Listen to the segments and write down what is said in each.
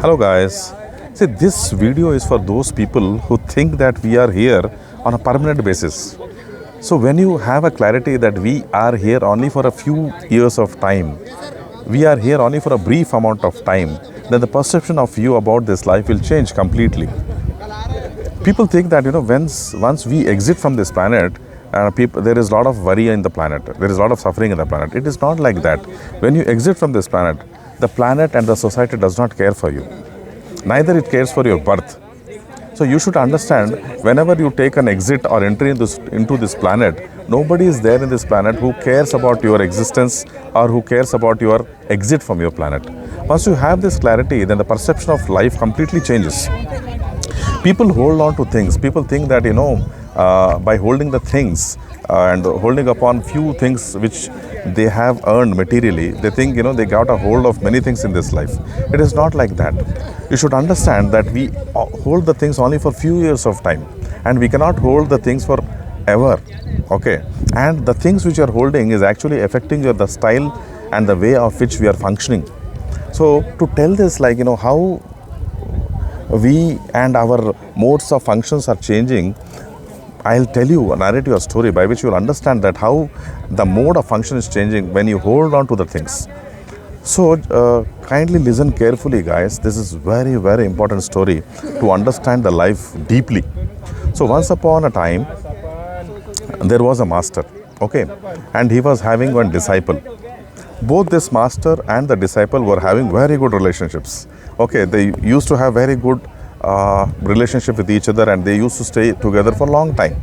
Hello guys. See, this video is for those people who think that we are here on a permanent basis. So when you have a clarity that we are here only for a few years of time, we are here only for a brief amount of time, then the perception of you about this life will change completely. People think that once we exit from this planet, there is a lot of worry in the planet, there is a lot of suffering in the planet. It is not like that. When you exit from this planet, the planet and the society does not care for you, neither it cares for your birth. So you should understand, whenever you take an exit or entry into this planet, nobody is there in this planet who cares about your existence or who cares about your exit from your planet. Once you have this clarity, then the perception of life completely changes. People hold on to things. People think that by holding the things and holding upon few things which they have earned materially, they think they got a hold of many things in this life. It is not like that. You should understand that we hold the things only for few years of time, and we cannot hold the things for ever. Okay, and the things which you are holding is actually affecting the style and the way of which we are functioning. So to tell this, how we and our modes of functions are changing, I'll tell you, narrate your story by which you'll understand that how the mode of function is changing when you hold on to the things. So kindly listen carefully, guys. This is very, very important story to understand the life deeply. So once upon a time, there was a master, okay, and he was having one disciple. Both this master and the disciple were having very good relationships. Okay, they used to have very good relationship with each other, and they used to stay together for a long time.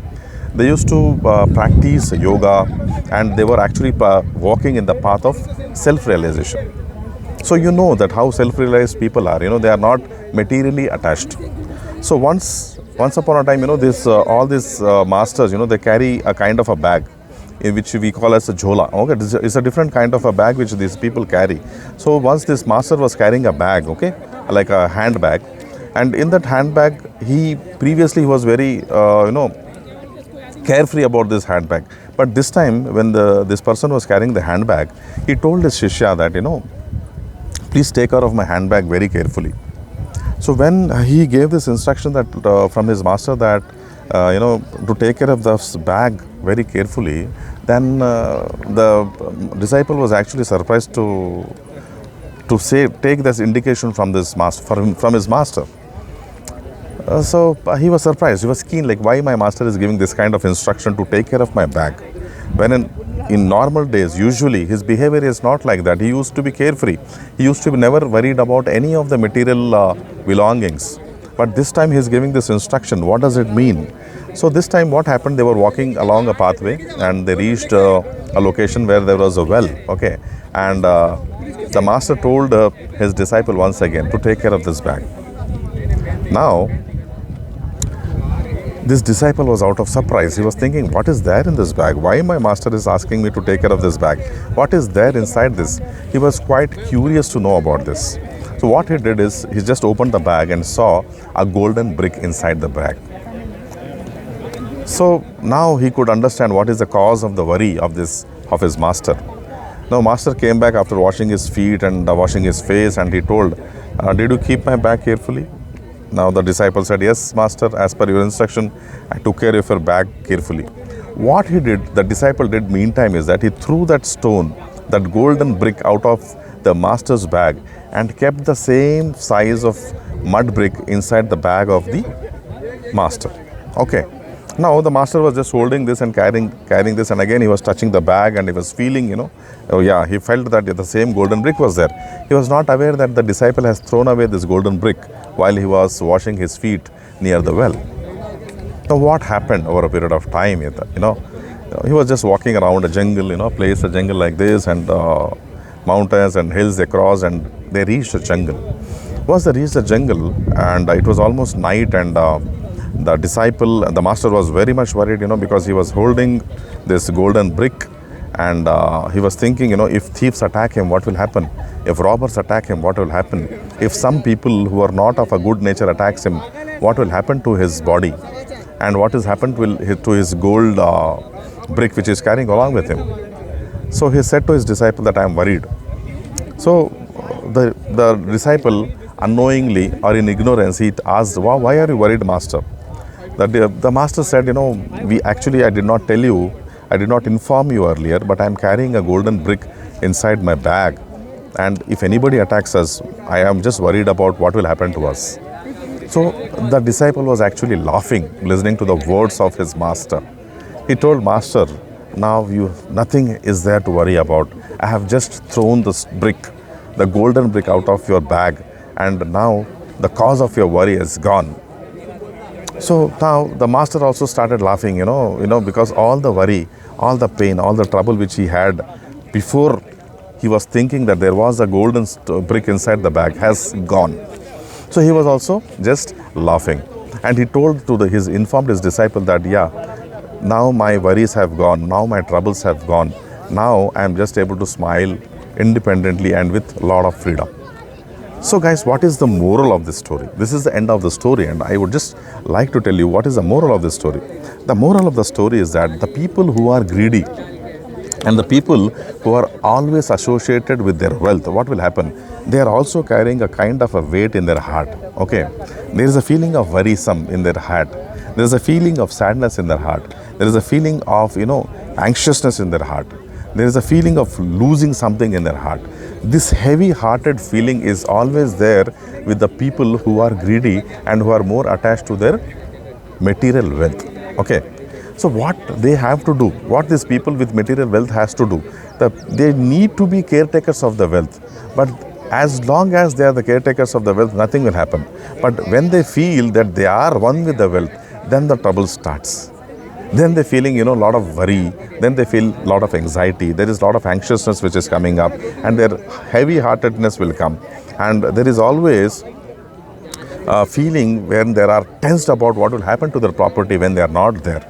They used to practice yoga, and they were actually walking in the path of self-realization. So you know that how self-realized people are. They are not materially attached. So once upon a time, all these masters, they carry a kind of a bag, which we call as a jhola. Okay, it's a different kind of a bag which these people carry. So once this master was carrying a bag, okay, like a handbag, and in that handbag, he previously was very, carefree about this handbag. But this time, when this person was carrying the handbag, he told his shishya that, please take care of my handbag very carefully. So when he gave this instruction that from his master that, to take care of this bag very carefully, then the disciple was actually surprised to take this indication from this master, from his master. So he was surprised. He was keen, like, why my master is giving this kind of instruction to take care of my bag, when in normal days, usually his behavior is not like that. He used to be carefree. He used to be never worried about any of the material belongings. But this time he is giving this instruction. What does it mean? So this time what happened, they were walking along a pathway, and they reached a location where there was a well, okay, and the master told his disciple once again to take care of this bag. Now this disciple was out of surprise. He was thinking, what is there in this bag? Why my master is asking me to take care of this bag? What is there inside this? He was quite curious to know about this. So what he did is, he just opened the bag and saw a golden brick inside the bag. So now he could understand what is the cause of the worry of his master. Now master came back after washing his feet and washing his face, and he told, did you keep my bag carefully? Now the disciple said, yes, master, as per your instruction, I took care of your bag carefully. What he did, the disciple did meantime, is that he threw that stone, that golden brick, out of the master's bag, and kept the same size of mud brick inside the bag of the master. Okay. Now the master was just holding this and carrying this, and again he was touching the bag, and he was feeling, oh yeah, he felt that the same golden brick was there. He was not aware that the disciple has thrown away this golden brick while he was washing his feet near the well. Now what happened over a period of time? He was just walking around a jungle, a jungle like this, and mountains and hills they crossed, and they reached the jungle. Once they reached the jungle, and it was almost night, and the disciple, the master, was very much worried, because he was holding this golden brick, and he was thinking, if thieves attack him, what will happen? If robbers attack him, what will happen? If some people who are not of a good nature attacks him, what will happen to his body? And what has happened to his gold brick which he is carrying along with him? So he said to his disciple that I am worried. So the disciple unknowingly or in ignorance, he asked, why are you worried, master? The master said, I did not tell you, I did not inform you earlier, but I am carrying a golden brick inside my bag. And if anybody attacks us, I am just worried about what will happen to us. So the disciple was actually laughing, listening to the words of his master. He told, Master, now nothing is there to worry about. I have just thrown this brick, the golden brick, out of your bag, and now the cause of your worry is gone. So now the master also started laughing, because all the worry, all the pain, all the trouble which he had before he was thinking that there was a golden brick inside the bag has gone. So he was also just laughing. And he told informed his disciple that, now my worries have gone, now my troubles have gone. Now I am just able to smile independently and with a lot of freedom. So guys, what is the moral of this story? This is the end of the story, and I would just like to tell you what is the moral of this story. The moral of the story is that the people who are greedy and the people who are always associated with their wealth, what will happen? They are also carrying a kind of a weight in their heart. Okay, there is a feeling of worrisome in their heart. There is a feeling of sadness in their heart. There is a feeling of anxiousness in their heart. There is a feeling of losing something in their heart. This heavy-hearted feeling is always there with the people who are greedy and who are more attached to their material wealth. Okay. So what they have to do, what these people with material wealth has to do, they need to be caretakers of the wealth. But as long as they are the caretakers of the wealth, nothing will happen. But when they feel that they are one with the wealth, then the trouble starts. Then they're feeling, a lot of worry. Then they feel a lot of anxiety. There is a lot of anxiousness which is coming up, and their heavy-heartedness will come. And there is always a feeling when they are tensed about what will happen to their property when they are not there.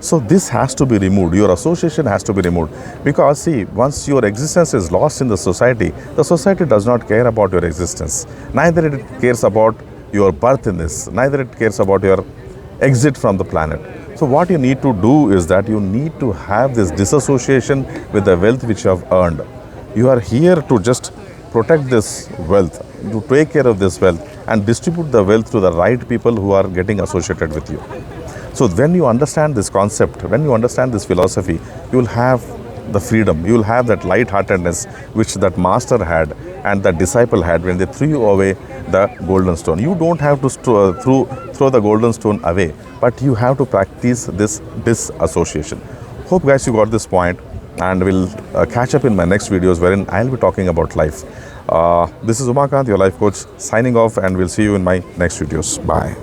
So this has to be removed. Your association has to be removed. Because see, once your existence is lost in the society does not care about your existence. Neither it cares about your birth in this. Neither it cares about your exit from the planet. So what you need to do is that you need to have this disassociation with the wealth which you have earned. You are here to just protect this wealth, to take care of this wealth and distribute the wealth to the right people who are getting associated with you. So when you understand this concept, when you understand this philosophy, you will have the freedom, you will have that light-heartedness which that master had and that disciple had when they threw away the golden stone. You don't have to throw the golden stone away, but you have to practice this disassociation. Hope guys you got this point, and we'll catch up in my next videos wherein I'll be talking about life. This is Umakant, your life coach, signing off, and we'll see you in my next videos. Bye.